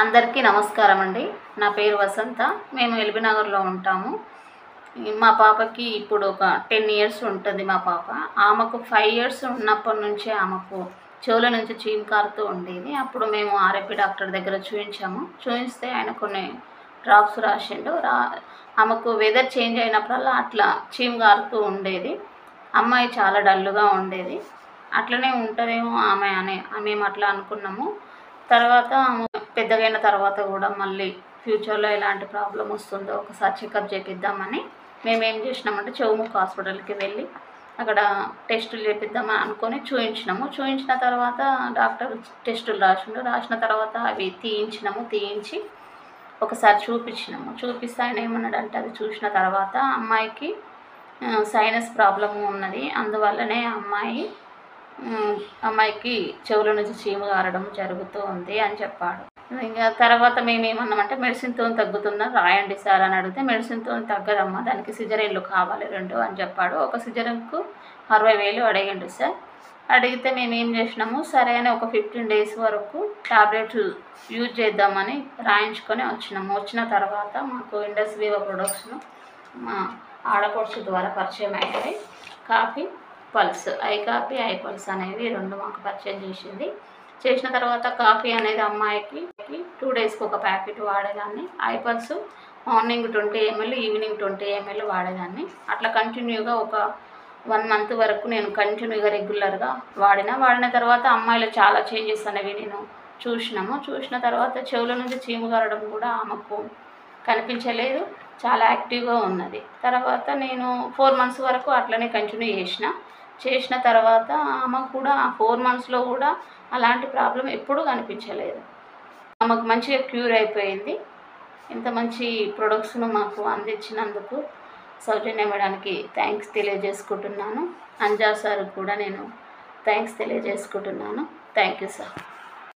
అందరికీ నమస్కారం అండి. నా పేరు వసంత. మేము ఎల్బీ నగర్లో ఉంటాము. మా పాపకి ఇప్పుడు ఒక 10 ఇయర్స్ ఉంటుంది. మా పాప ఆమెకు 5 ఇయర్స్ ఉన్నప్పటి నుంచే ఆమెకు చెవుల నుంచి చీము కారుతూ ఉండేది. అప్పుడు మేము ఆర్ఎంపీ డాక్టర్ దగ్గర చూపిస్తే ఆయన కొన్ని డ్రాప్స్ రాసిండు. ఆమెకు వెదర్ చేంజ్ అయినప్పుడల్లా అట్లా చీము కారుతూ ఉండేది. అమ్మాయి చాలా డల్గా ఉండేది. అట్లనే ఉంటుందేమో ఆమె మేము అట్లా అనుకున్నాము. తర్వాత పెద్దగైన తర్వాత కూడా మళ్ళీ ఫ్యూచర్లో ఎలాంటి ప్రాబ్లం వస్తుందో ఒకసారి చెకప్ చేపిద్దామని మేమేం చేసినామంటే చెవు ముక్కు హాస్పిటల్కి వెళ్ళి అక్కడ టెస్టులు చేపిద్దామని అనుకొని చూయించిన తర్వాత డాక్టర్ టెస్టులు రాసిన తర్వాత అవి తీయించి ఒకసారి చూపిస్తే ఆయన ఏమన్నాడంటే అది చూసిన తర్వాత అమ్మాయికి సైనస్ ప్రాబ్లము ఉన్నది, అందువల్లనే అమ్మాయికి చెవుల నుంచి చీము కారడం జరుగుతూ ఉంది అని చెప్పాడు. ఇంకా తర్వాత మేమేమన్నామంటే మెడిసిన్తో తగ్గుతుందని రాయండి సార్ అని అడిగితే మెడిసిన్తో తగ్గదమ్మా, దానికి సిజరీన్లు కావాలి 2 అని చెప్పాడు. ఒక సిజరీన్కు 60,000 అడిగిండు సార్. అడిగితే మేమేం చేసినాము, సరే అని ఒక 15 డేస్ వరకు టాబ్లెట్స్ యూజ్ చేద్దామని రాయించుకొని వచ్చిన తర్వాత మాకు ఇండస్ వివో ప్రొడక్ట్స్ను మా ఆడపడుచు ద్వారా పరిచయం అయ్యాయి. కాఫీ పల్స్, ఐ పల్స్ అనేవి 2 మాకు పరిచయం చేసిన తర్వాత కాఫీ అనేది అమ్మాయికి 2 డేస్కి ఒక ప్యాకెట్ వాడేదాన్ని. I pulse morning 20 ml, evening 20 ml వాడేదాన్ని. అట్లా కంటిన్యూగా ఒక 1 మంత్ వరకు నేను కంటిన్యూగా రెగ్యులర్గా వాడిన తర్వాత అమ్మాయిలో చాలా చేంజెస్ అనేవి నేను చూసిన తర్వాత చెవుల నుంచి చీము కారడం కూడా ఆమెకు కనిపించలేదు, చాలా యాక్టివ్గా ఉన్నది. తర్వాత నేను 4 మంత్స్ వరకు అట్లనే కంటిన్యూ చేసిన తర్వాత ఆమెకు కూడా 4 మంత్స్లో కూడా అలాంటి ప్రాబ్లం ఎప్పుడూ కనిపించలేదు. ఆమెకు మంచిగా క్యూర్ అయిపోయింది. ఇంత మంచి ప్రొడక్ట్స్ను మాకు అందించినందుకు సౌజన్య మేడానికి థ్యాంక్స్ తెలియజేసుకుంటున్నాను. అంజా సార్ కూడా నేను థ్యాంక్స్ తెలియజేసుకుంటున్నాను. Thank you sir.